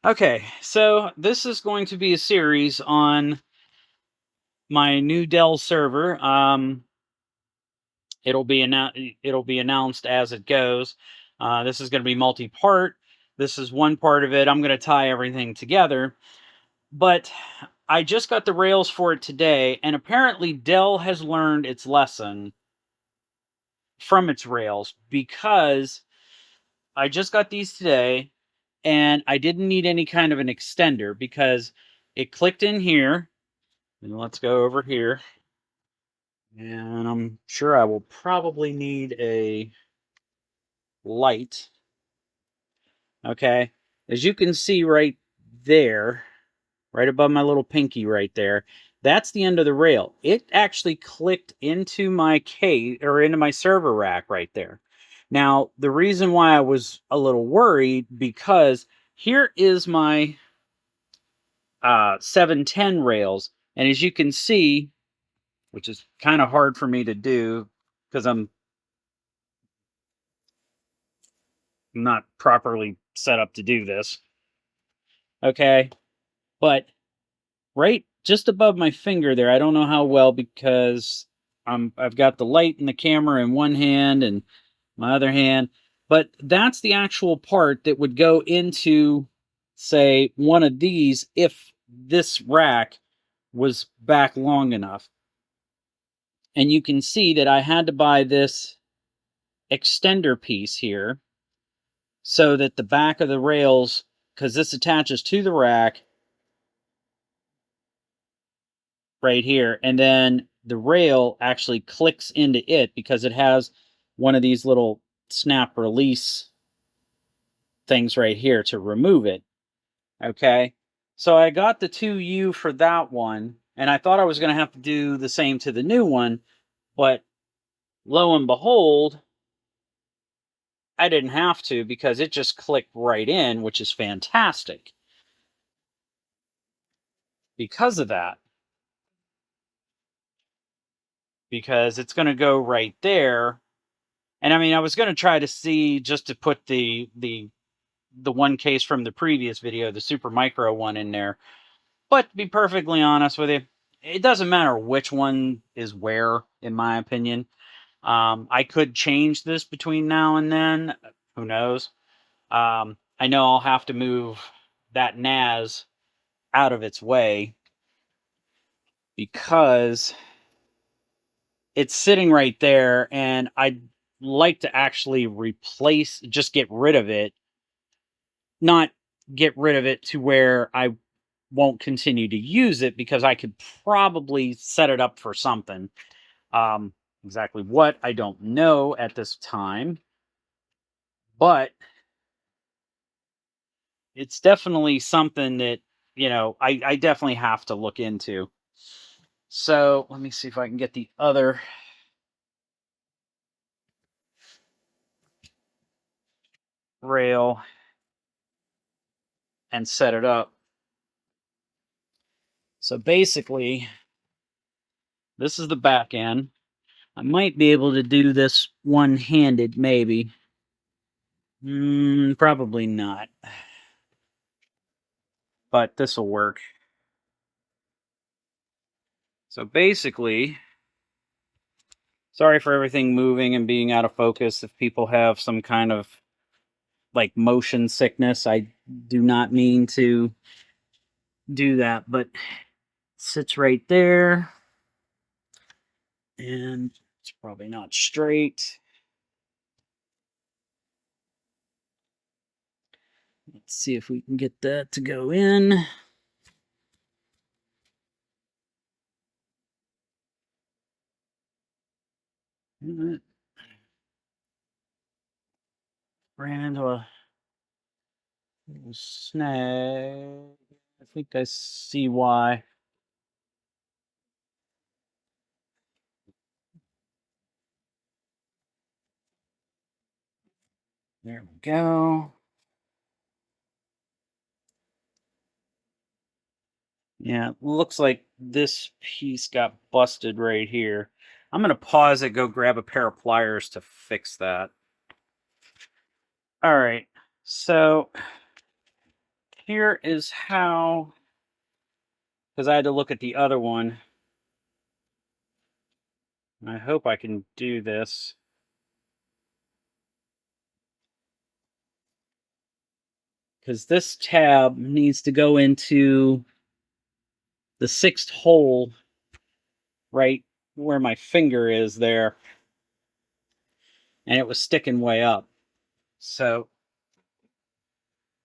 Okay, so this is going to be a series on my new Dell server. It'll be announced as it goes. This is going to be multi-part. This is one part of it. I'm going to tie everything together. But I just got the rails for it today, and apparently Dell has learned its lesson from its rails because I just got these today, and I didn't need any kind of an extender because it clicked in here. And let's go over here. And I'm sure I will probably need a light. Okay. As you can see right there, right above my little pinky right there, that's the end of the rail. It actually clicked into my case or into my server rack right there. Now, the reason why I was a little worried because here is my 710 rails. And as you can see, which is kind of hard for me to do because I'm not properly set up to do this. Okay. But right just above my finger there, I don't know how well because I've got the light and the camera in one hand and my other hand, but that's the actual part that would go into, say, one of these if this rack was back long enough. And you can see that I had to buy this extender piece here so that the back of the rails, because this attaches to the rack right here, and then the rail actually clicks into it because it has one of these little snap release things right here to remove it. Okay, so I got the 2U for that one, and I thought I was going to have to do the same to the new one, but lo and behold, I didn't have to because it just clicked right in, which is fantastic. Because of that, because it's going to go right there. And I mean, I was going to try to see just to put the one case from the previous video, the super micro one in there. But to be perfectly honest with you, it doesn't matter which one is where, in my opinion. I could change this between now and then. Who knows? I know I'll have to move that NAS out of its way because it's sitting right there, and I'd like to actually just get rid of it, not get rid of it to where I won't continue to use it because I could probably set it up for something. Exactly what, I don't know at this time, but it's definitely something that, I definitely have to look into. So let me see if I can get the other rail and set it up. So basically, this is the back end. I might be able to do this one-handed, maybe. Probably not. But this will work. So basically, sorry for everything moving and being out of focus. If people have some kind of like motion sickness, I do not mean to do that, but it sits right there. And it's probably not straight. Let's see if we can get that to go in. Ran into a little snag. I think I see why. There we go. Yeah, looks like this piece got busted right here. I'm going to pause it, go grab a pair of pliers to fix that. All right, so here is how, because I had to look at the other one. I hope I can do this. Because this tab needs to go into the 6th hole right where my finger is there. And it was sticking way up. So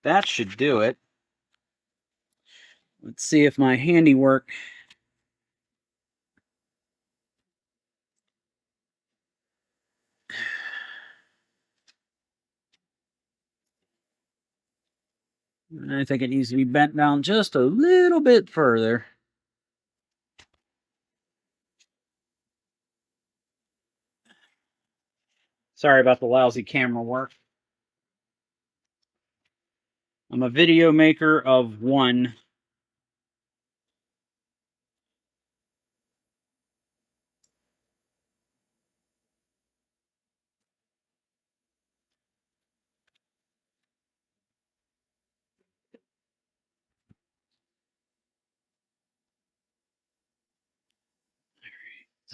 that should do it. Let's see if my handiwork. I think it needs to be bent down just a little bit further. Sorry about the lousy camera work. I'm a video maker of one.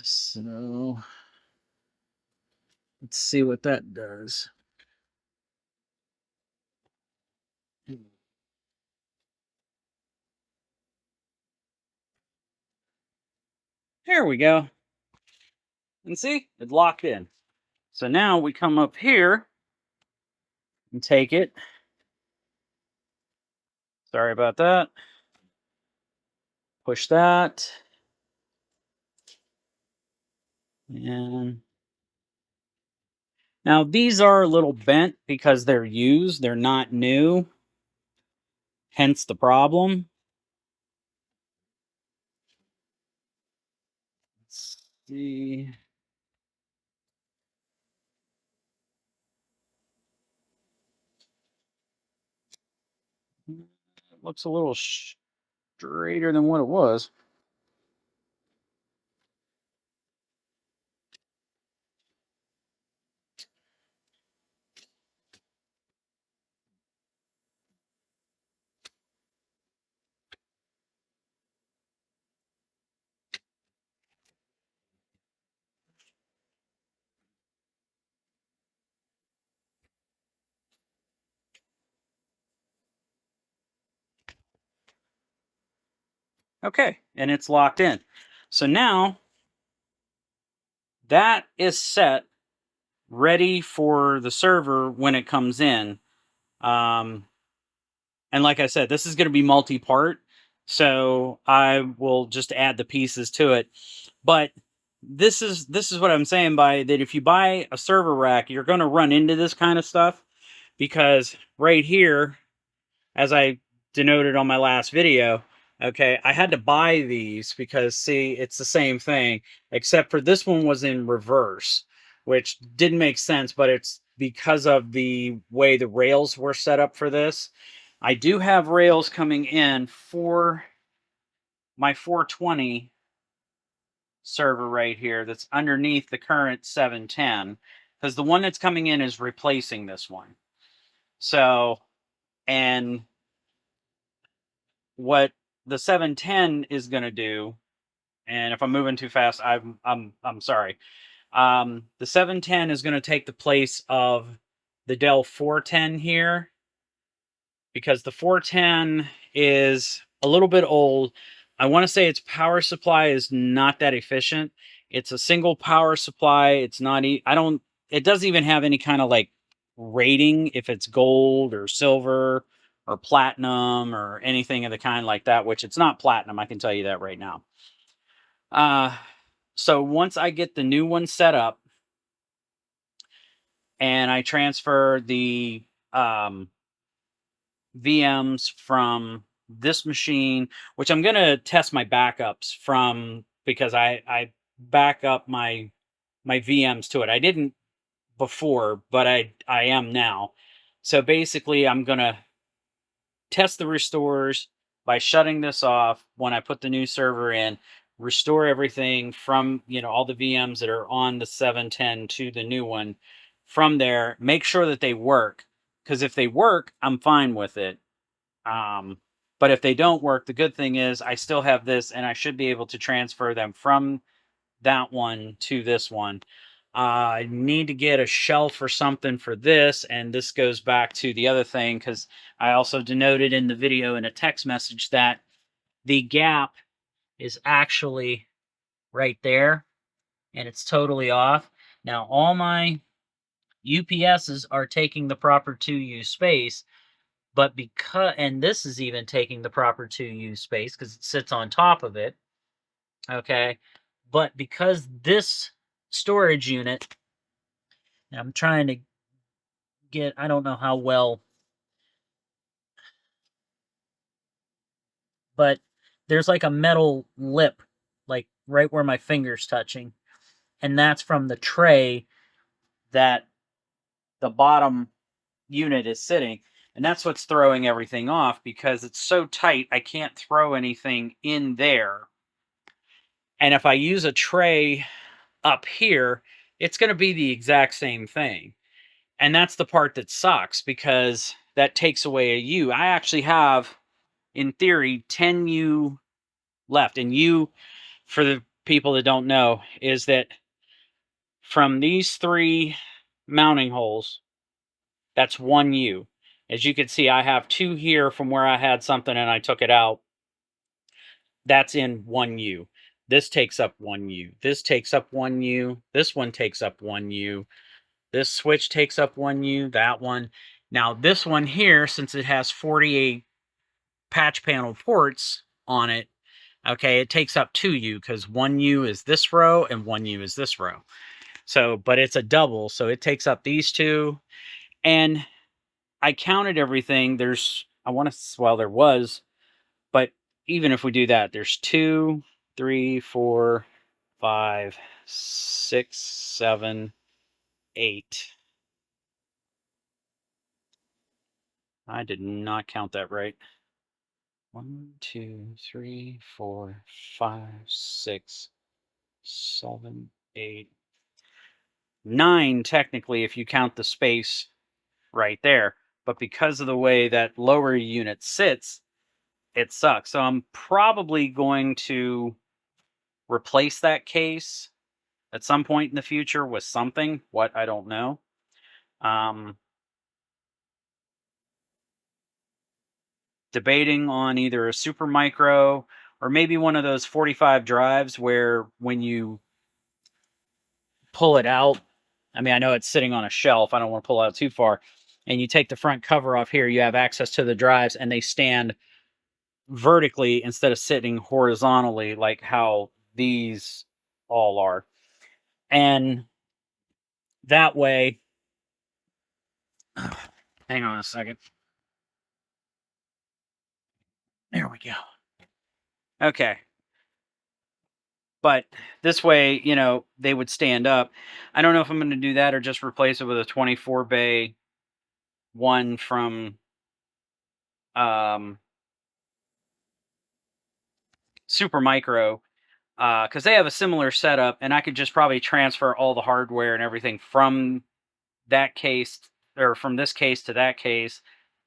So let's see what that does. There we go. And see, it locked in. So now we come up here and take it. Sorry about that. Push that. And now these are a little bent because they're used. They're not new. Hence the problem. Let's see. It looks a little straighter than what it was. Okay, and it's locked in. So now that is set, ready for the server when it comes in. And like I said, this is going to be multi-part, so I will just add the pieces to it. But this is what I'm saying by that. If you buy a server rack, you're going to run into this kind of stuff, because right here, as I denoted on my last video, okay, I had to buy these because, see, it's the same thing, except for this one was in reverse, which didn't make sense, but it's because of the way the rails were set up for this. I do have rails coming in for my 420 server right here that's underneath the current 710, because the one that's coming in is replacing this one. So, and what the 710 is going to do, and if I'm moving too fast, I'm sorry. The 710 is going to take the place of the Dell 410 here, because the 410 is a little bit old. I want to say its power supply is not that efficient. It's a single power supply. It's not it doesn't even have any kind of like rating if it's gold or silver or platinum or anything of the kind like that, which it's not platinum, I can tell you that right now. So once I get the new one set up and I transfer the VMs from this machine, which I'm going to test my backups from, because I back up my VMs to it. I didn't before, but I am now. So basically, I'm going to test the restores by shutting this off when I put the new server in, restore everything from, all the VMs that are on the 710 to the new one. From there, make sure that they work, because if they work, I'm fine with it. But if they don't work, the good thing is I still have this, and I should be able to transfer them from that one to this one. I need to get a shelf or something for this, and this goes back to the other thing because I also denoted in the video in a text message that the gap is actually right there, and it's totally off. Now, all my UPSs are taking the proper 2U space, but and this is even taking the proper 2U space because it sits on top of it, okay? But because this storage unit, I'm trying to get, I don't know how well, but there's like a metal lip, like right where my finger's touching, and that's from the tray that the bottom unit is sitting. And that's what's throwing everything off because it's so tight, I can't throw anything in there. And if I use a tray up here, it's going to be the exact same thing. And that's the part that sucks because that takes away a U. I actually have, in theory, 10U left. And U, for the people that don't know, is that from these 3 mounting holes, that's 1U. As you can see, I have 2 here from where I had something and I took it out. That's in 1U. This takes up 1U. This takes up 1U. This one takes up 1U. This switch takes up 1U. That one. Now, this one here, since it has 48 patch panel ports on it, okay, it takes up 2U because 1U is this row and 1U is this row. So, but it's a double, so it takes up these 2. And I counted everything. There's, I want to, well, there was, but even if we do that, there's 2, 3, 4, 5, 6, 7, 8. I did not count that right. 1, 2, 3, 4, 5, 6, 7, 8, 9, technically, if you count the space right there. But because of the way that lower unit sits, it sucks. So I'm probably going to replace that case at some point in the future with something. What, I don't know. Debating on either a super micro or maybe one of those 45 drives where when you pull it out, I mean, I know it's sitting on a shelf. I don't want to pull it out too far. And you take the front cover off here, you have access to the drives and they stand vertically instead of sitting horizontally like how these all are. And that way, hang on a second. There we go. Okay. But this way, you know, they would stand up. I don't know if I'm going to do that or just replace it with a 24 bay one from Super Micro, because they have a similar setup, and I could just probably transfer all the hardware and everything from that case or from this case to that case,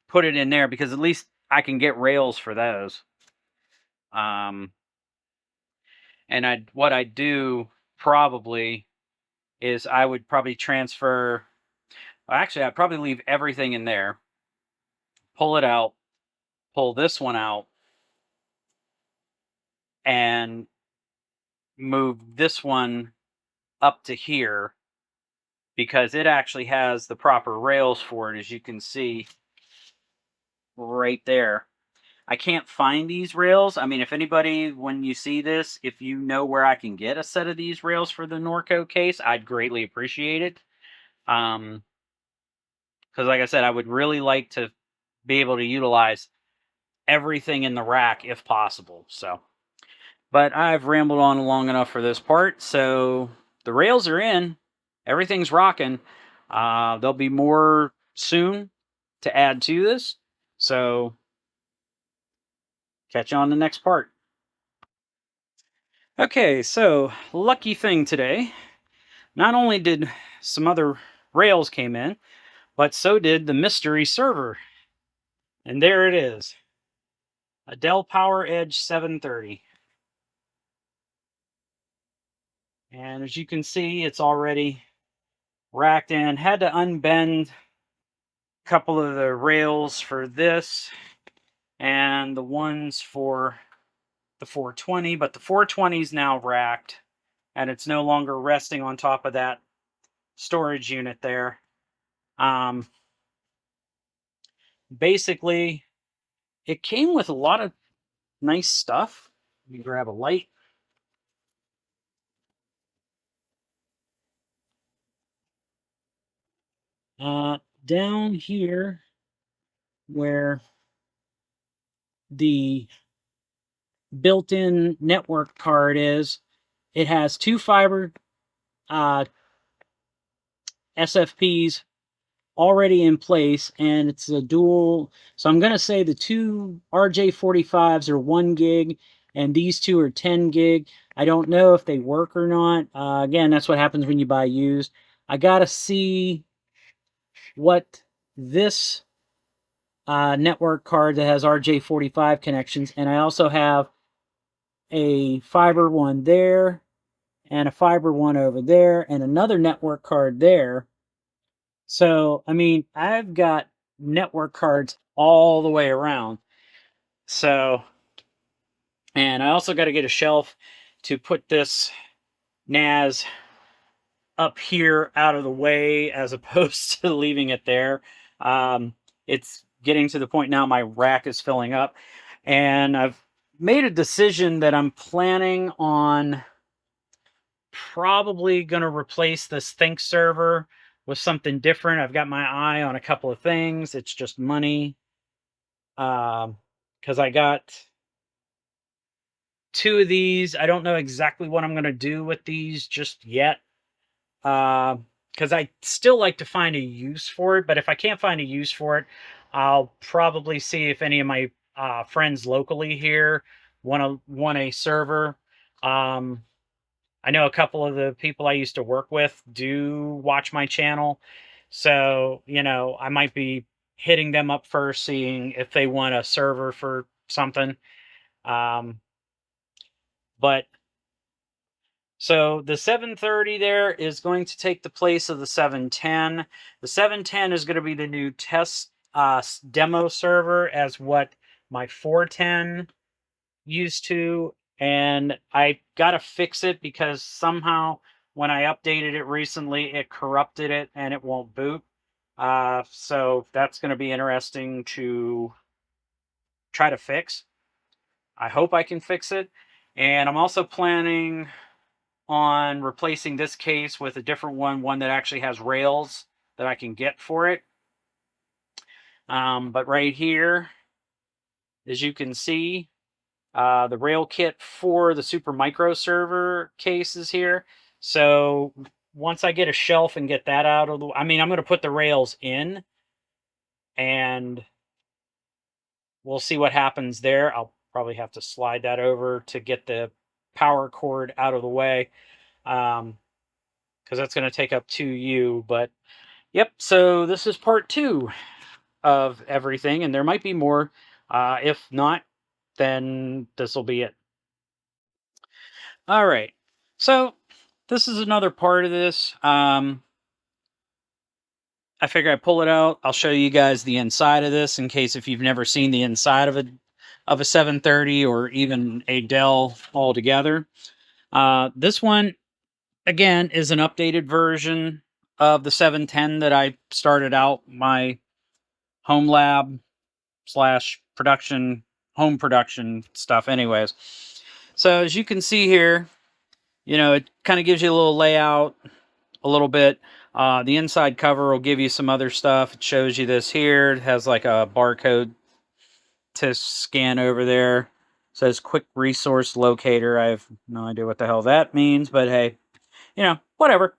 put it in there because at least I can get rails for those. And what I'd do probably is I would probably transfer. Well, actually, I'd probably leave everything in there, pull it out, pull this one out, and move this one up to here because it actually has the proper rails for it, as you can see right there. I can't find these rails. I mean, if anybody, when you see this, if you know where I can get a set of these rails for the Norco case, I'd greatly appreciate it. Because like I said, I would really like to be able to utilize everything in the rack if possible. So, but I've rambled on long enough for this part. So the rails are in. Everything's rocking. There'll be more soon to add to this. So catch you on the next part. Okay, so lucky thing today. Not only did some other rails came in, but so did the mystery server. And there it is. A Dell PowerEdge 730. And as you can see, it's already racked in. Had to unbend a couple of the rails for this and the ones for the 420, but the 420 is now racked and it's no longer resting on top of that storage unit there. Basically, it came with a lot of nice stuff. Let me grab a light. Down here where the built-in network card is, it has two fiber SFPs already in place, and it's a dual. So I'm going to say the two RJ45s are 1 gig, and these two are 10 gig. I don't know if they work or not. Again, that's what happens when you buy used. I got to see what this network card that has RJ45 connections, and I also have a fiber one there, and a fiber one over there, and another network card there. So, I mean, I've got network cards all the way around. So, and I also got to get a shelf to put this NAS up here out of the way as opposed to leaving it there. It's getting to the point now my rack is filling up, and I've made a decision that I'm planning on probably going to replace this Think server with something different. I've got my eye on a couple of things. It's just money. Because I got two of these. I don't know exactly what I'm going to do with these just yet. Because I still like to find a use for it. But if I can't find a use for it, I'll probably see if any of my friends locally here want a server. I know a couple of the people I used to work with do watch my channel. So, you know, I might be hitting them up first, seeing if they want a server for something. But so the 730 there is going to take the place of the 710. The 710 is going to be the new test demo server as what my 410 used to, and I gotta fix it because somehow when I updated it recently, it corrupted it and it won't boot. So that's going to be interesting to try to fix. I hope I can fix it. And I'm also planning on replacing this case with a different one that actually has rails that I can get for it. But right here, as you can see, the rail kit for the Super Micro server case is here. So once I get a shelf and get that out of the, I mean, I'm going to put the rails in, and we'll see what happens there. I'll probably have to slide that over to get the power cord out of the way, because that's going to take up 2U. But yep, so this is part 2 of everything, and there might be more. If not, then this will be it. All right. So this is another part of this. I figure I pull it out. I'll show you guys the inside of this in case if you've never seen the inside of a 730 or even a Dell altogether. This one again is an updated version of the 710 that I started out my home lab slash production home production stuff anyways. So as you can see here, you know, it kind of gives you a little layout a little bit. The inside cover will give you some other stuff. It shows you this here. It has like a barcode to scan over there. It says quick resource locator. I have no idea what the hell that means, but hey, you know, whatever.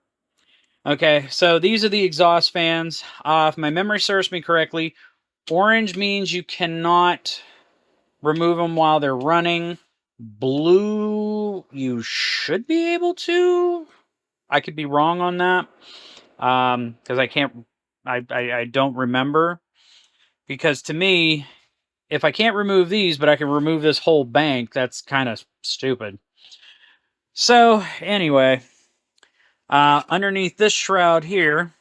Okay, so these are the exhaust fans. If my memory serves me correctly, orange means you cannot remove them while they're running. Blue, you should be able to. I could be wrong on that. Because I don't remember. Because to me, if I can't remove these, but I can remove this whole bank, that's kind of stupid. So anyway, underneath this shroud here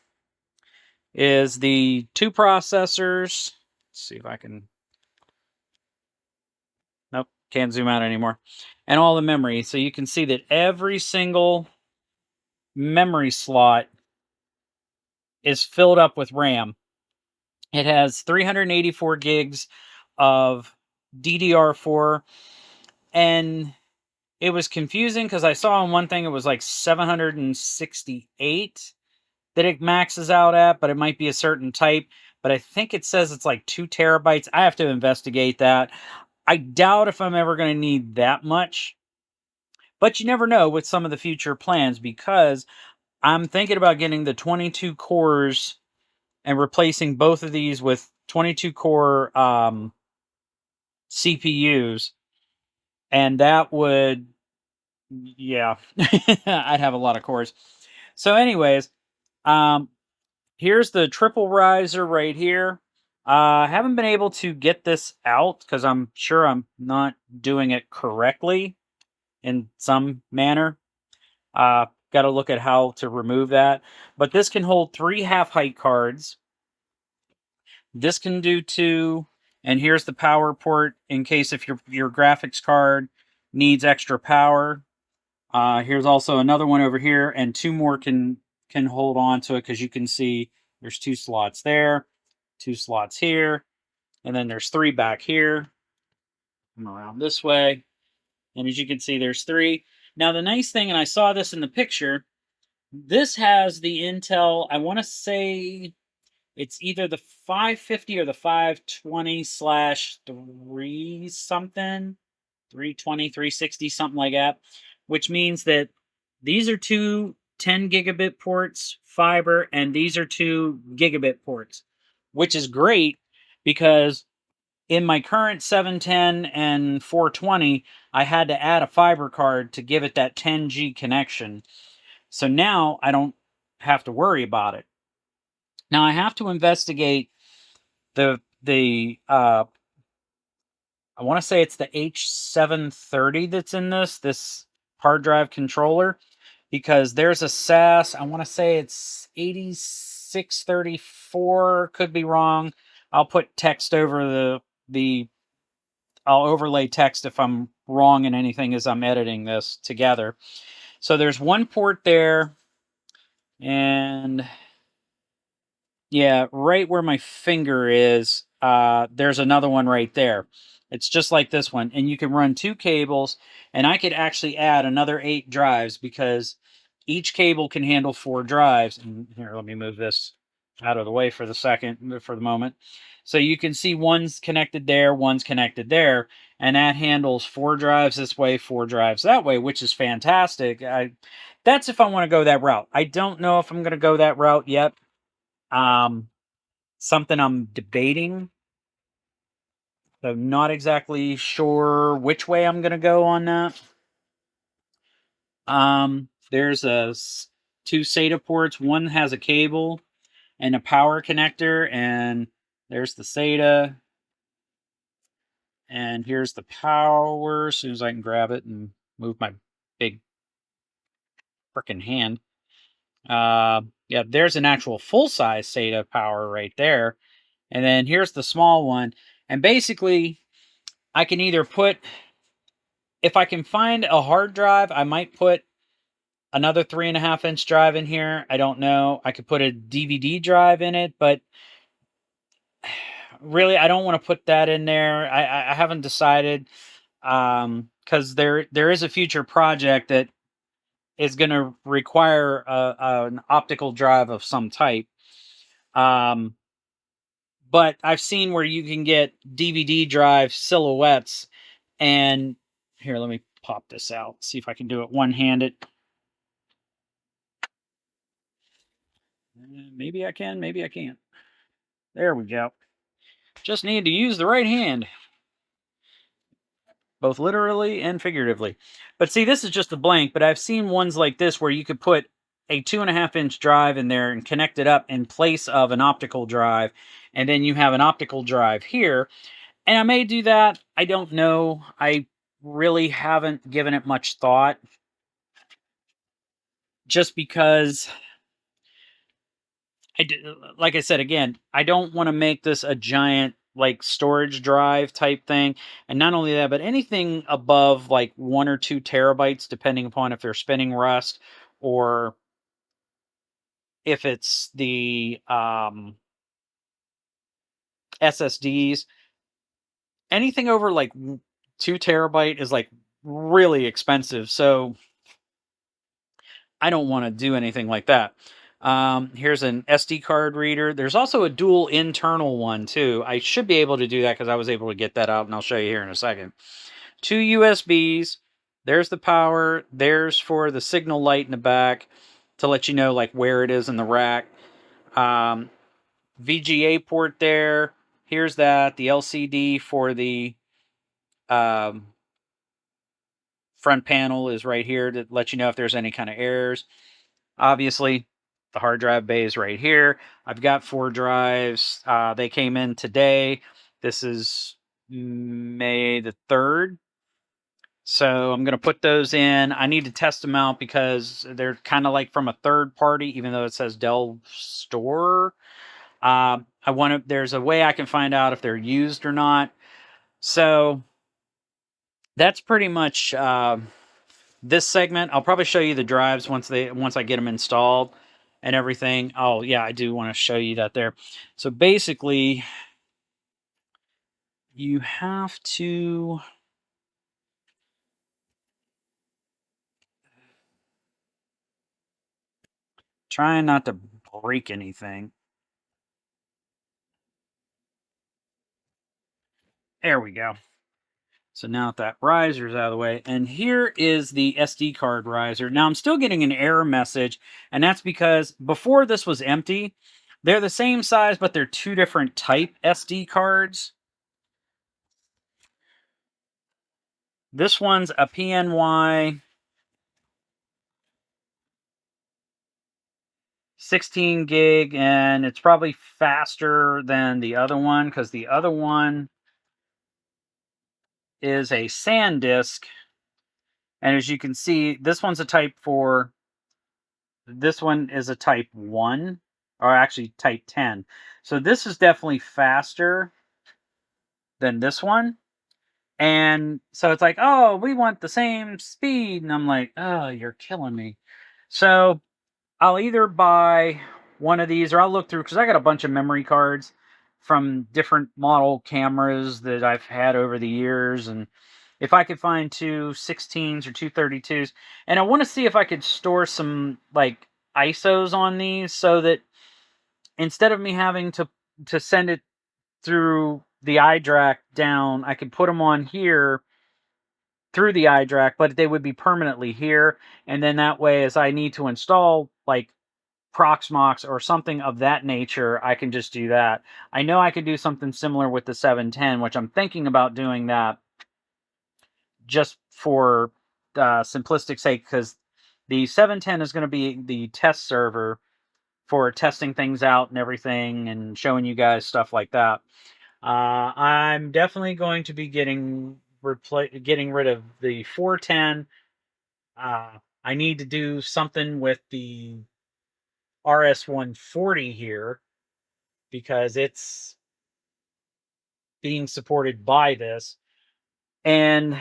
is the 2 processors. Let's see if I can. Nope, can't zoom out anymore. And all the memory. So you can see that every single memory slot is filled up with RAM. It has 384 gigs of DDR4, and it was confusing because I saw on one thing it was like 768 that it maxes out at, but it might be a certain type. But I think it says it's like 2 terabytes. I have to investigate that. I doubt if I'm ever going to need that much, but you never know with some of the future plans, because I'm thinking about getting the 22 cores and replacing both of these with 22 core CPUs, and that would, yeah, I'd have a lot of cores. So, anyways, here's the triple riser right here. I haven't been able to get this out because I'm sure I'm not doing it correctly in some manner. Got to look at how to remove that. But this can hold 3 half height cards. This can do 2. And here's the power port in case if your graphics card needs extra power. Here's also another one over here, and 2 more can hold on to it, because you can see there's 2 slots there, 2 slots here, and then there's 3 back here. Come around this way, and as you can see, there's 3. Now the nice thing, and I saw this in the picture, this has the Intel, I want to say it's either the 550 or the 520/3 something, 320, 360, something like that, which means that these are 2 10 gigabit ports, fiber, and these are 2 gigabit ports, which is great because in my current 710 and 420, I had to add a fiber card to give it that 10G connection. So now I don't have to worry about it. Now I have to investigate the I want to say it's the H730 that's in this hard drive controller, because there's a SAS, I want to say it's 8634, could be wrong. I'll put text over the I'll overlay text if I'm wrong in anything as I'm editing this together. So there's one port there, and yeah, right where my finger is, there's another one right there. It's just like this one, and you can run 2 cables, and I could actually add another 8 drives because each cable can handle 4 drives. And here, let me move this out of the way for the moment. So you can see one's connected there, one's connected there, and that handles 4 drives this way, 4 drives that way, which is fantastic. That's if I want to go that route. I don't know if I'm going to go that route yet. Something I'm debating. So not exactly sure which way I'm gonna go on that. There's 2 SATA ports. One has a cable and a power connector, and there's the SATA. And here's the power. As soon as I can grab it and move my big frickin' hand. Yeah, there's an actual full-size SATA power right there. And then here's the small one. And basically, I can either put, if I can find a hard drive, I might put another 3.5-inch drive in here. I don't know. I could put a DVD drive in it, but really, I don't want to put that in there. I haven't decided, because there is a future project that is going to require an optical drive of some type. But I've seen where you can get DVD drive silhouettes, and here, let me pop this out, see if I can do it one-handed. Maybe I can, maybe I can't. There we go. Just need to use the right hand, both literally and figuratively. But see, this is just a blank, but I've seen ones like this where you could put a 2.5-inch drive in there and connect it up in place of an optical drive, and then you have an optical drive here. And I may do that. I don't know. I really haven't given it much thought just because like I said again, I don't want to make this a giant like storage drive type thing. And not only that, but anything above like 1 or 2 terabytes, depending upon if they're spinning Rust or if it's the SSDs. Anything over like 2 terabyte is like really expensive. So I don't want to do anything like that. Here's an SD card reader. There's also a dual internal one too. I should be able to do that because I was able to get that out, and I'll show you here in a second. 2 USBs. There's the power. There's for the signal light in the back to let you know like where it is in the rack. VGA port there. Here's that. The LCD for the um, front panel is right here to let you know if there's any kind of errors. Obviously, the hard drive bay is right here. I've got 4 drives. They came in today. This is May the 3rd. So I'm going to put those in. I need to test them out because they're kind of like from a third party, even though it says Dell Store. I want to. There's a way I can find out if they're used or not. So that's pretty much this segment. I'll probably show you the drives once I get them installed and everything. Oh yeah, I do want to show you that there. So basically, you have to try not to break anything. There we go. So now that riser's out of the way, and here is the SD card riser. Now I'm still getting an error message, and that's because before this was empty. They're the same size, but they're 2 different type SD cards. This one's a PNY 16 gig, and it's probably faster than the other one because the other one is a SanDisk. And as you can see, this one's a type 4. This one is a type 1, or actually type 10. So this is definitely faster than this one. And so it's like, oh, we want the same speed. And I'm like, oh, you're killing me. So I'll either buy one of these or I'll look through because I got a bunch of memory cards from different model cameras that I've had over the years. And if I could find 2 16s or 2 32s, and I want to see if I could store some like ISOs on these so that instead of me having to send it through the iDRAC down, I could put them on here through the iDRAC, but they would be permanently here. And then that way, as I need to install like Proxmox or something of that nature, I can just do that. I know I could do something similar with the 710, which I'm thinking about doing that just for simplistic sake, because the 710 is going to be the test server for testing things out and everything and showing you guys stuff like that. I'm definitely going to be getting rid of the 410. I need to do something with the RS140 here because it's being supported by this. And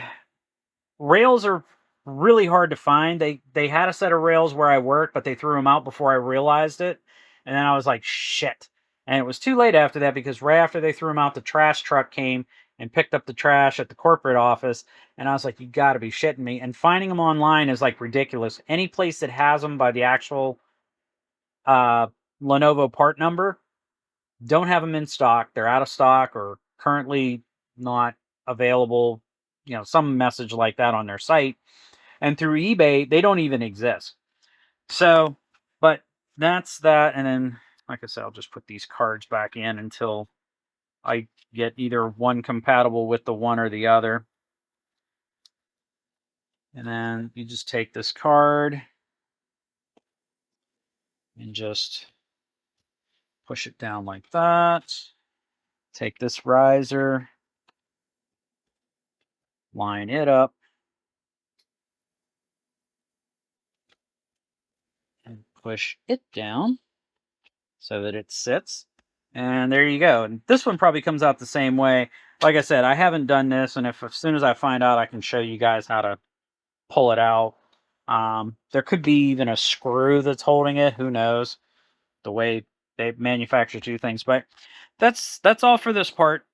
rails are really hard to find. They had a set of rails where I worked, but they threw them out before I realized it. And then I was like, shit. And it was too late after that because right after they threw them out, the trash truck came and picked up the trash at the corporate office. And I was like, you got to be shitting me. And finding them online is like ridiculous. Any place that has them by the actual Lenovo part number don't have them in stock. They're out of stock or currently not available. You know, some message like that on their site. And through eBay, they don't even exist. So, but that's that. And then, like I said, I'll just put these cards back in until I get either one compatible with the one or the other. And then you just take this card and just push it down like that. Take this riser line it up, and push it down so that it sits. And there you go. And this one probably comes out the same way. Like I said, I haven't done this, and if as soon as I find out, I can show you guys how to pull it out. There could be even a screw that's holding it. Who knows? The way they manufacture two things. But that's all for this part.